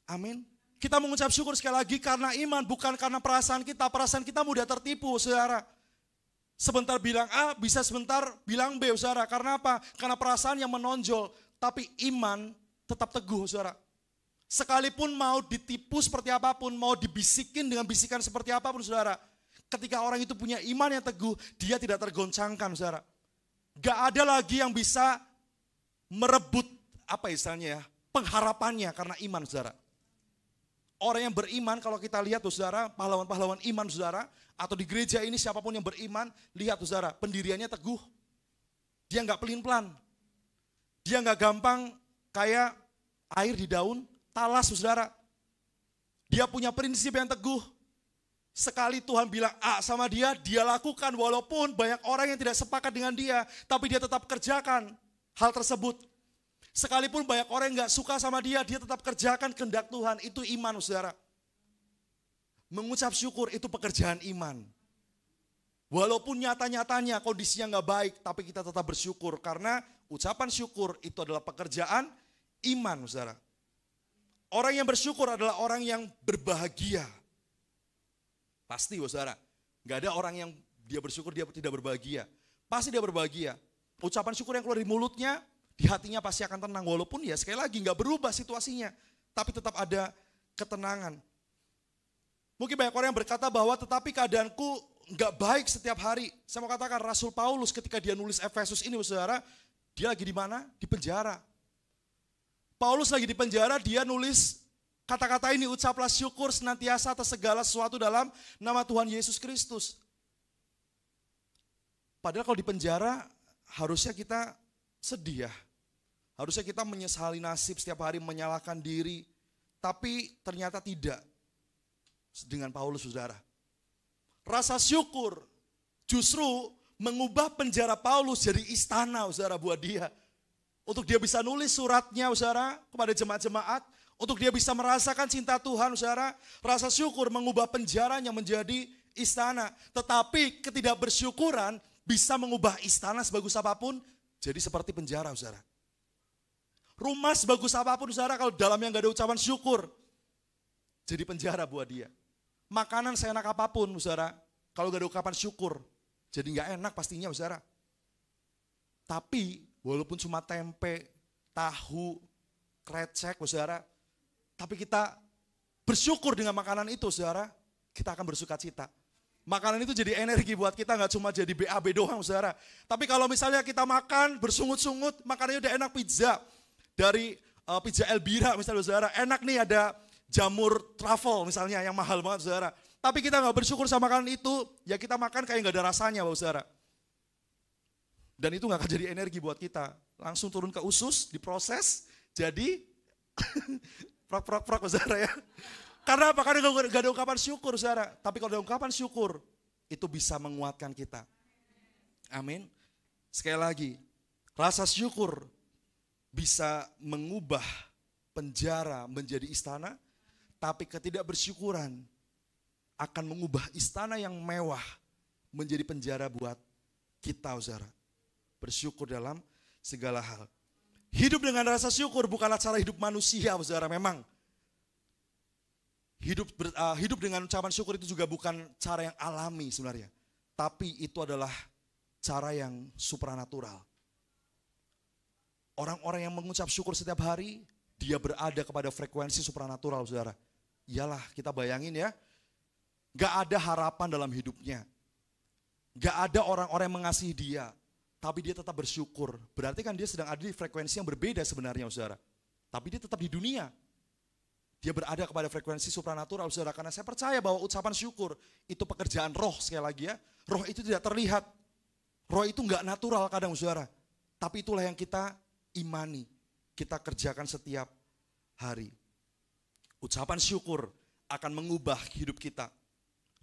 Amin. Kita mengucap syukur sekali lagi karena iman, bukan karena perasaan kita. Perasaan kita mudah tertipu, saudara. Sebentar bilang A, bisa sebentar bilang B, saudara. Karena apa? Karena perasaan yang menonjol. Tapi iman tetap teguh, saudara. Sekalipun mau ditipu seperti apapun, mau dibisikin dengan bisikan seperti apapun, saudara. Ketika orang itu punya iman yang teguh, dia tidak tergoncangkan, saudara. Gak ada lagi yang bisa merebut, apa istilahnya ya, pengharapannya karena iman, saudara. Orang yang beriman, kalau kita lihat, saudara, pahlawan-pahlawan iman, saudara, atau di gereja ini siapapun yang beriman, lihat, saudara, pendiriannya teguh. Dia gak pelin-pelan. Dia gak gampang kayak air di daun, talas saudara. Dia punya prinsip yang teguh. Sekali Tuhan bilang A sama dia, dia lakukan walaupun banyak orang yang tidak sepakat dengan dia, tapi dia tetap kerjakan hal tersebut. Sekalipun banyak orang yang gak suka sama dia, dia tetap kerjakan kehendak Tuhan. Itu iman saudara. Mengucap syukur itu pekerjaan iman. Walaupun nyata-nyatanya kondisinya gak baik, tapi kita tetap bersyukur karena ucapan syukur itu adalah pekerjaan iman, saudara. Orang yang bersyukur adalah orang yang berbahagia. Pasti, saudara. Gak ada orang yang dia bersyukur dia tidak berbahagia. Pasti dia berbahagia. Ucapan syukur yang keluar di mulutnya, di hatinya pasti akan tenang. Walaupun ya sekali lagi gak berubah situasinya, tapi tetap ada ketenangan. Mungkin banyak orang yang berkata bahwa tetapi keadaanku gak baik setiap hari. Saya mau katakan Rasul Paulus ketika dia nulis Efesus ini, saudara, dia lagi di mana? Di penjara. Paulus lagi di penjara, dia nulis kata-kata ini, ucaplah syukur senantiasa atas segala sesuatu dalam nama Tuhan Yesus Kristus. Padahal kalau di penjara harusnya kita sedih ya. Harusnya kita menyesali nasib setiap hari, menyalahkan diri. Tapi ternyata tidak. Dengan Paulus, saudara. Rasa syukur justru mengubah penjara Paulus jadi istana, saudara, buat dia. Untuk dia bisa nulis suratnya, saudara, kepada jemaat-jemaat. Untuk dia bisa merasakan cinta Tuhan, saudara. Rasa syukur mengubah penjaranya menjadi istana. Tetapi ketidakbersyukuran bisa mengubah istana sebagus apapun jadi seperti penjara, saudara. Rumah sebagus apapun, saudara, kalau dalamnya gak ada ucapan syukur, jadi penjara buat dia. Makanan seenak apapun, saudara, kalau gak ada ucapan syukur, jadi gak enak pastinya, saudara. Tapi walaupun cuma tempe, tahu, krecek, saudara, tapi kita bersyukur dengan makanan itu, saudara, kita akan bersuka cita. Makanan itu jadi energi buat kita, nggak cuma jadi BAB doang, saudara. Tapi kalau misalnya kita makan bersungut-sungut, makanannya udah enak, pizza dari pizza Elbira misalnya, saudara. Enak nih, ada jamur truffle misalnya yang mahal banget, saudara. Tapi kita nggak bersyukur sama makanan itu, ya kita makan kayak nggak ada rasanya, saudara. Dan itu nggak akan jadi energi buat kita. Langsung turun ke usus, diproses, jadi prok, saudara ya. Karena apa? Karena gak ada ungkapan syukur, saudara. Tapi kalau ada ungkapan syukur, itu bisa menguatkan kita. Amin. Sekali lagi, rasa syukur bisa mengubah penjara menjadi istana, tapi ketidakbersyukuran akan mengubah istana yang mewah menjadi penjara buat kita, saudara. Bersyukur dalam segala hal. Hidup dengan rasa syukur bukanlah cara hidup manusia, saudara, memang. Hidup dengan ucapan syukur itu juga bukan cara yang alami sebenarnya. Tapi itu adalah cara yang supranatural. Orang-orang yang mengucap syukur setiap hari, dia berada kepada frekuensi supranatural, saudara. Iyalah, kita bayangin ya, gak ada harapan dalam hidupnya. Gak ada orang-orang yang mengasihi dia, tapi dia tetap bersyukur. Berarti kan dia sedang ada di frekuensi yang berbeda sebenarnya, saudara. Tapi dia tetap di dunia. Dia berada kepada frekuensi supranatural, saudara. Karena saya percaya bahwa ucapan syukur itu pekerjaan roh, sekali lagi ya. Roh itu tidak terlihat. Roh itu enggak natural kadang, saudara. Tapi itulah yang kita imani. Kita kerjakan setiap hari. Ucapan syukur akan mengubah hidup kita.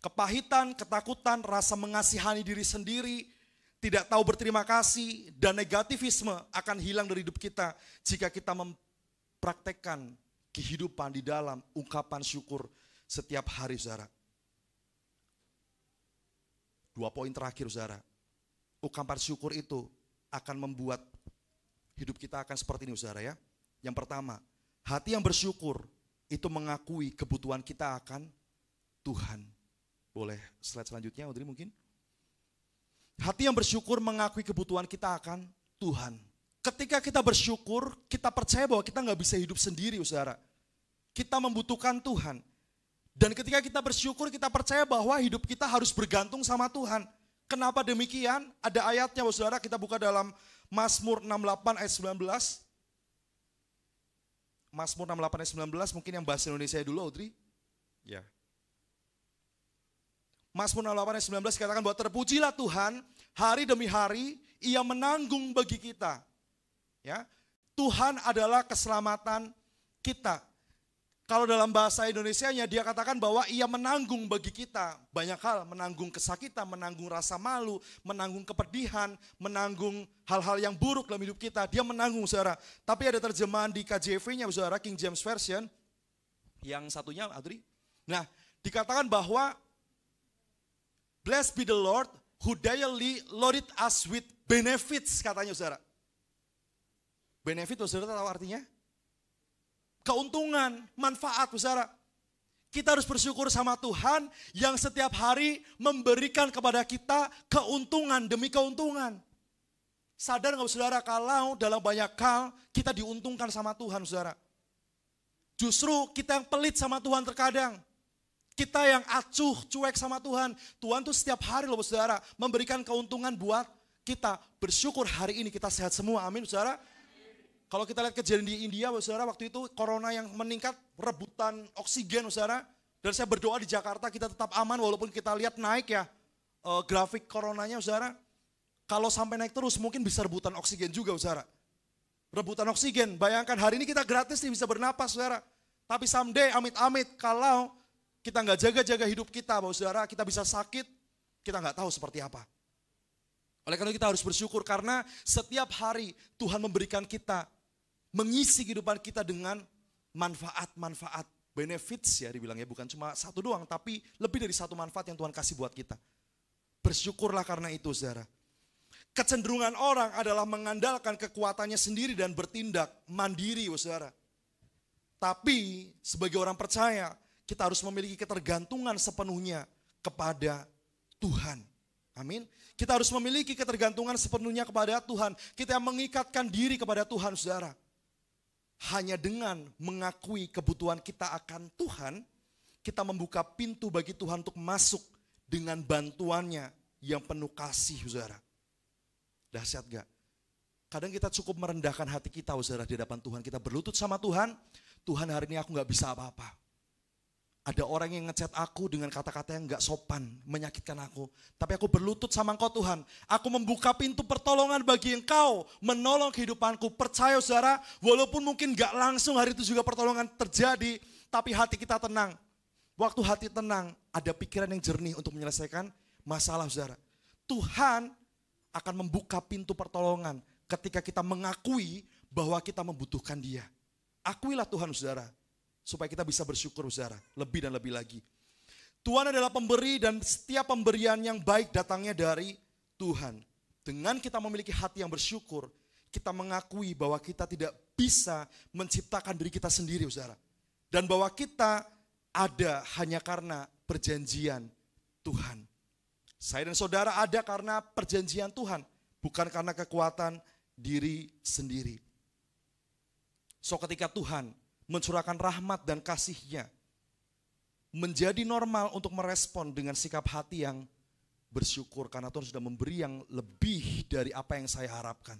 Kepahitan, ketakutan, rasa mengasihani diri sendiri, tidak tahu berterima kasih, dan negativisme akan hilang dari hidup kita jika kita mempraktekkan kehidupan di dalam ungkapan syukur setiap hari, saudara. 2 poin terakhir, saudara. Ungkapan syukur itu akan membuat hidup kita akan seperti ini, saudara ya. Yang pertama, hati yang bersyukur itu mengakui kebutuhan kita akan Tuhan. Boleh slide selanjutnya, Audrey mungkin? Hati yang bersyukur mengakui kebutuhan kita akan Tuhan. Ketika kita bersyukur, kita percaya bahwa kita nggak bisa hidup sendiri, saudara. Kita membutuhkan Tuhan. Dan ketika kita bersyukur, kita percaya bahwa hidup kita harus bergantung sama Tuhan. Kenapa demikian? Ada ayatnya, saudara. Kita buka dalam Mazmur 68 ayat 19. Mazmur 68 ayat 19, mungkin yang bahasa Indonesia dulu, Audrey. Ya. Mazmur 68 ayat 19 katakan bahwa terpujilah Tuhan, hari demi hari Ia menanggung bagi kita. Ya, Tuhan adalah keselamatan kita. Kalau dalam bahasa Indonesianya dia katakan bahwa Ia menanggung bagi kita banyak hal, menanggung kesakitan, menanggung rasa malu, menanggung kepedihan, menanggung hal-hal yang buruk dalam hidup kita. Dia menanggung, saudara. Tapi ada terjemahan di KJV-nya, saudara, King James Version, yang satunya, Adri. Nah, dikatakan bahwa blessed be the Lord who daily loaded us with benefits, katanya, saudara. Benefit, saudara tahu artinya? Keuntungan, manfaat, saudara. Kita harus bersyukur sama Tuhan yang setiap hari memberikan kepada kita keuntungan demi keuntungan. Sadar nggak, saudara, kalau dalam banyak hal kita diuntungkan sama Tuhan, saudara. Justru kita yang pelit sama Tuhan terkadang. Kita yang acuh, cuek sama Tuhan. Tuhan tuh setiap hari loh, saudara, memberikan keuntungan buat kita. Bersyukur hari ini kita sehat semua, amin, saudara. Kalau kita lihat kejadian di India, saudara, waktu itu corona yang meningkat, rebutan oksigen, saudara. Dan saya berdoa di Jakarta kita tetap aman, walaupun kita lihat naik ya grafik coronanya, saudara. Kalau sampai naik terus mungkin bisa rebutan oksigen juga, saudara. Rebutan oksigen, bayangkan hari ini kita gratis nih bisa bernapas, saudara. Tapi someday, amit-amit, kalau kita nggak jaga-jaga hidup kita, saudara, kita bisa sakit, kita nggak tahu seperti apa. Oleh karena kita harus bersyukur karena setiap hari Tuhan memberikan kita, mengisi kehidupan kita dengan manfaat-manfaat, benefits ya dibilangnya, bukan cuma satu doang, tapi lebih dari satu manfaat yang Tuhan kasih buat kita. Bersyukurlah karena itu, saudara. Kecenderungan orang adalah mengandalkan kekuatannya sendiri dan bertindak mandiri, saudara. Tapi sebagai orang percaya, kita harus memiliki ketergantungan sepenuhnya kepada Tuhan. Amin. Kita harus memiliki ketergantungan sepenuhnya kepada Tuhan. Kita mengikatkan diri kepada Tuhan, saudara. Hanya dengan mengakui kebutuhan kita akan Tuhan, kita membuka pintu bagi Tuhan untuk masuk dengan bantuannya yang penuh kasih, saudara. Dahsyat gak? Kadang kita cukup merendahkan hati kita, saudara, di hadapan Tuhan. Kita berlutut sama Tuhan, Tuhan hari ini aku gak bisa apa-apa. Ada orang yang ngechat aku dengan kata-kata yang gak sopan, menyakitkan aku. Tapi aku berlutut sama Engkau Tuhan. Aku membuka pintu pertolongan bagi Engkau, menolong kehidupanku. Percaya saudara, walaupun mungkin gak langsung hari itu juga pertolongan terjadi, tapi hati kita tenang. Waktu hati tenang, ada pikiran yang jernih untuk menyelesaikan masalah saudara. Tuhan akan membuka pintu pertolongan ketika kita mengakui bahwa kita membutuhkan Dia. Akuilah Tuhan saudara. Supaya kita bisa bersyukur saudara, lebih dan lebih lagi. Tuhan adalah pemberi dan setiap pemberian yang baik datangnya dari Tuhan. Dengan kita memiliki hati yang bersyukur, kita mengakui bahwa kita tidak bisa menciptakan diri kita sendiri saudara. Dan bahwa kita ada hanya karena perjanjian Tuhan. Saya dan saudara ada karena perjanjian Tuhan, bukan karena kekuatan diri sendiri. So ketika Tuhan mencurahkan rahmat dan kasih-Nya, menjadi normal untuk merespon dengan sikap hati yang bersyukur karena Tuhan sudah memberi yang lebih dari apa yang saya harapkan.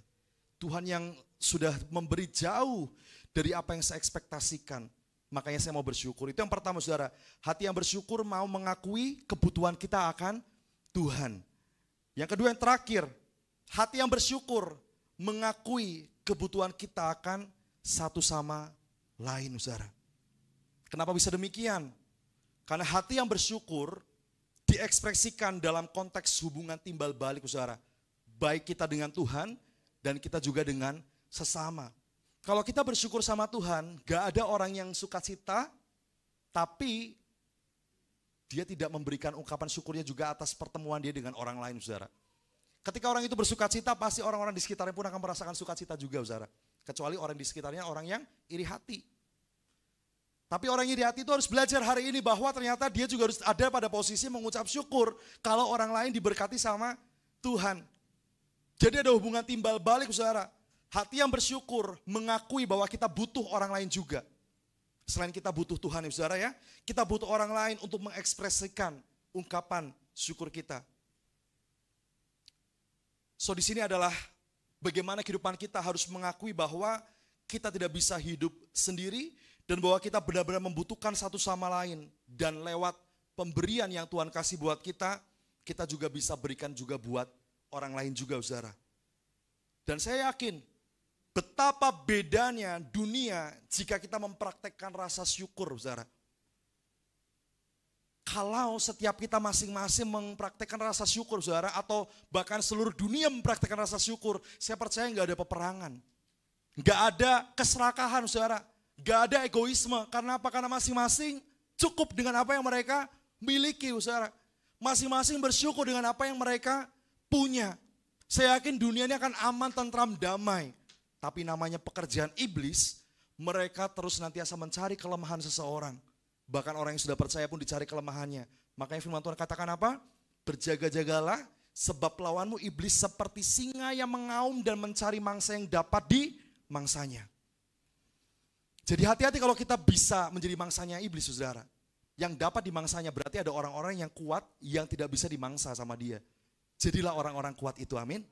Tuhan yang sudah memberi jauh dari apa yang saya ekspektasikan, makanya saya mau bersyukur. Itu yang pertama saudara, hati yang bersyukur mau mengakui kebutuhan kita akan Tuhan. Yang kedua yang terakhir, hati yang bersyukur mengakui kebutuhan kita akan satu sama lain saudara. Kenapa bisa demikian? Karena hati yang bersyukur diekspresikan dalam konteks hubungan timbal balik saudara. Baik kita dengan Tuhan dan kita juga dengan sesama. Kalau kita bersyukur sama Tuhan, gak ada orang yang sukacita, tapi dia tidak memberikan ungkapan syukurnya juga atas pertemuan dia dengan orang lain saudara. Ketika orang itu bersukacita, pasti orang-orang di sekitarnya pun akan merasakan sukacita juga saudara. Kecuali orang di sekitarnya orang yang iri hati. Tapi orang iri hati itu harus belajar hari ini bahwa ternyata dia juga harus ada pada posisi mengucap syukur kalau orang lain diberkati sama Tuhan. Jadi ada hubungan timbal balik saudara. Hati yang bersyukur mengakui bahwa kita butuh orang lain juga. Selain kita butuh Tuhan ya saudara ya, kita butuh orang lain untuk mengekspresikan ungkapan syukur kita. So di sini adalah bagaimana kehidupan kita harus mengakui bahwa kita tidak bisa hidup sendiri dan bahwa kita benar-benar membutuhkan satu sama lain. Dan lewat pemberian yang Tuhan kasih buat kita, kita juga bisa berikan juga buat orang lain juga saudara. Dan saya yakin betapa bedanya dunia jika kita mempraktekkan rasa syukur saudara. Kalau setiap kita masing-masing mempraktekkan rasa syukur saudara, atau bahkan seluruh dunia mempraktekkan rasa syukur, saya percaya gak ada peperangan. Gak ada keserakahan saudara, gak ada egoisme. Karena apa? Karena masing-masing cukup dengan apa yang mereka miliki saudara. Masing-masing bersyukur dengan apa yang mereka punya. Saya yakin dunia ini akan aman, tentram, damai. Tapi namanya pekerjaan iblis, mereka terus nantiasa mencari kelemahan seseorang. Bahkan orang yang sudah percaya pun dicari kelemahannya. Makanya firman Tuhan katakan apa? Berjaga-jagalah sebab lawanmu iblis seperti singa yang mengaum dan mencari mangsa yang dapat dimangsanya. Jadi hati-hati kalau kita bisa menjadi mangsanya iblis saudara. Yang dapat dimangsanya berarti ada orang-orang yang kuat yang tidak bisa dimangsa sama dia. Jadilah orang-orang kuat itu, amin.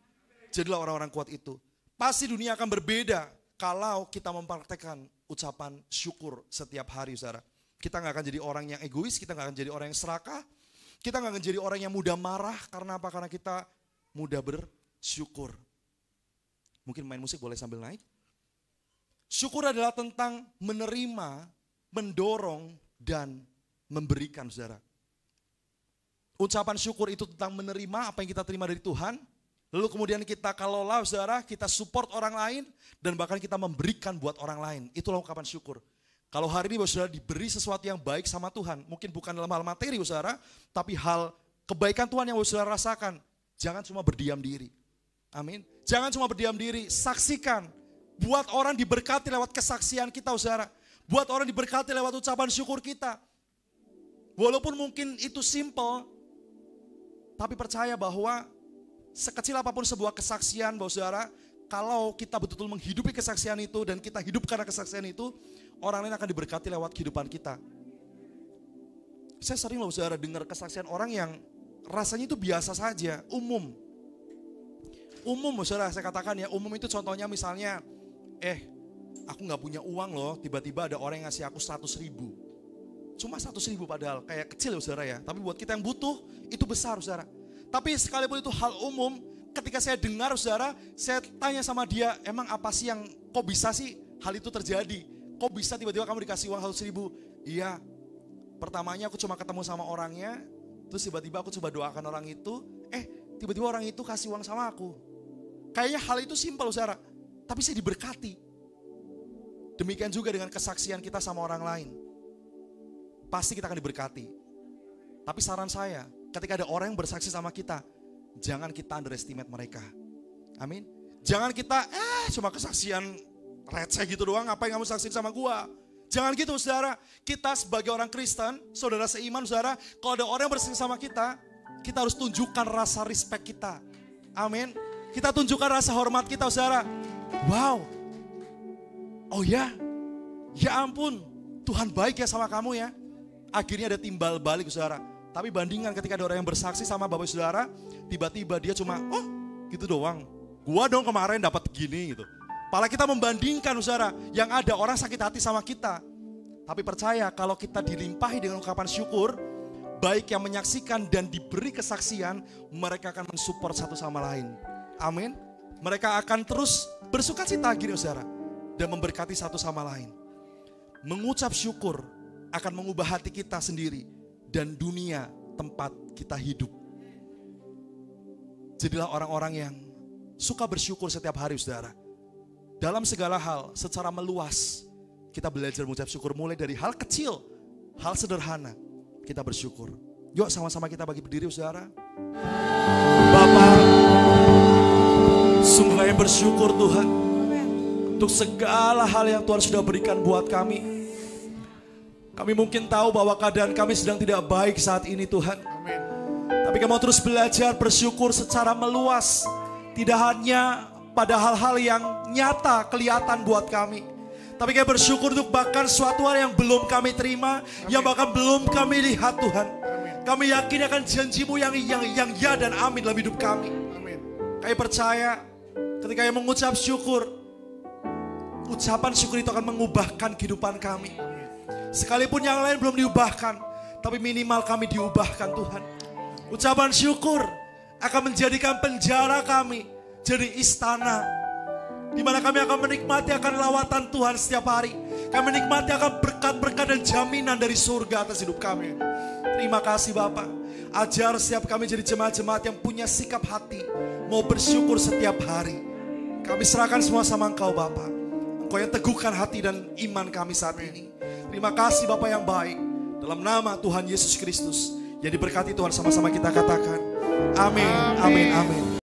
Jadilah orang-orang kuat itu. Pasti dunia akan berbeda kalau kita mempraktekkan ucapan syukur setiap hari saudara. Kita gak akan jadi orang yang egois, kita gak akan jadi orang yang serakah, kita gak akan jadi orang yang mudah marah. Karena apa? Karena kita mudah bersyukur. Mungkin main musik boleh sambil naik. Syukur adalah tentang menerima, mendorong, dan memberikan saudara. Ucapan syukur itu tentang menerima apa yang kita terima dari Tuhan. Lalu kemudian kita kalaulah saudara, kita support orang lain, dan bahkan kita memberikan buat orang lain. Itulah ungkapan syukur. Kalau hari ini saudara diberi sesuatu yang baik sama Tuhan, mungkin bukan dalam hal materi saudara, tapi hal kebaikan Tuhan yang saudara rasakan, jangan cuma berdiam diri. Amin. Jangan cuma berdiam diri, saksikan. Buat orang diberkati lewat kesaksian kita saudara. Buat orang diberkati lewat ucapan syukur kita. Walaupun mungkin itu simple, tapi percaya bahwa sekecil apapun sebuah kesaksian saudara, kalau kita betul-betul menghidupi kesaksian itu dan kita hidup karena kesaksian itu, orang lain akan diberkati lewat kehidupan kita. Saya sering saudara dengar kesaksian orang yang rasanya itu biasa saja, umum. Umum saudara, saya katakan ya, umum itu contohnya misalnya, aku gak punya uang loh, tiba-tiba ada orang yang ngasih aku 100.000. Cuma 100.000 padahal, kayak kecil ya saudara ya. Tapi buat kita yang butuh, itu besar saudara. Tapi sekalipun itu hal umum, ketika saya dengar saudara, saya tanya sama dia, emang apa sih yang, kok bisa sih hal itu terjadi? Kok bisa tiba-tiba kamu dikasih uang 100.000? Iya, pertamanya aku cuma ketemu sama orangnya, terus tiba-tiba aku coba doakan orang itu, tiba-tiba orang itu kasih uang sama aku. Kayaknya hal itu simpel saudara, tapi saya diberkati. Demikian juga dengan kesaksian kita sama orang lain. Pasti kita akan diberkati. Tapi saran saya, ketika ada orang yang bersaksi sama kita, jangan kita underestimate mereka. Amin. Jangan kita, cuma kesaksian receh gitu doang, apa yang kamu saksiin sama gua. Jangan gitu saudara. Kita sebagai orang Kristen, saudara seiman saudara, kalau ada orang yang bersaksi sama kita harus tunjukkan rasa respect kita. Amin. Kita tunjukkan rasa hormat kita saudara. Wow. Oh ya ampun, Tuhan baik ya sama kamu ya. Akhirnya ada timbal balik saudara. Tapi bandingkan ketika ada orang yang bersaksi sama bapak saudara, tiba-tiba dia cuma, gitu doang. Gua dong kemarin dapat gini gitu. Malah kita membandingkan saudara, yang ada orang sakit hati sama kita. Tapi percaya kalau kita dilimpahi dengan ungkapan syukur, baik yang menyaksikan dan diberi kesaksian, mereka akan mensupport satu sama lain. Amin. Mereka akan terus bersukacita gini saudara, dan memberkati satu sama lain. Mengucap syukur akan mengubah hati kita sendiri dan dunia tempat kita hidup. Jadilah orang-orang yang suka bersyukur setiap hari saudara. Dalam segala hal secara meluas kita belajar mengucap syukur, mulai dari hal kecil, hal sederhana kita bersyukur. Yuk sama-sama kita bagi berdiri saudara. Bapa, sungguh kami bersyukur Tuhan untuk segala hal yang Tuhan sudah berikan buat kami. Kami mungkin tahu bahwa keadaan kami sedang tidak baik saat ini Tuhan. Amin. Tapi kami mau terus belajar bersyukur secara meluas. Tidak hanya pada hal-hal yang nyata kelihatan buat kami. Tapi kami bersyukur untuk bahkan suatu hal yang belum kami terima. Amin. Yang bahkan belum kami lihat Tuhan. Amin. Kami yakin akan janjimu yang ya dan amin dalam hidup kami. Amin. Kami percaya ketika kami mengucap syukur, ucapan syukur itu akan mengubahkan kehidupan kami. Sekalipun yang lain belum diubahkan, tapi minimal kami diubahkan Tuhan. Ucapan syukur akan menjadikan penjara kami jadi istana, di mana kami akan menikmati akan lawatan Tuhan setiap hari. Kami menikmati akan berkat-berkat dan jaminan dari surga atas hidup kami. Terima kasih Bapak. Ajar setiap kami jadi jemaat-jemaat yang punya sikap hati, mau bersyukur setiap hari. Kami serahkan semua sama Engkau Bapak. Engkau yang teguhkan hati dan iman kami saat ini. Terima kasih Bapak yang baik. Dalam nama Tuhan Yesus Kristus yang diberkati Tuhan, sama-sama kita katakan amin, amin, amin.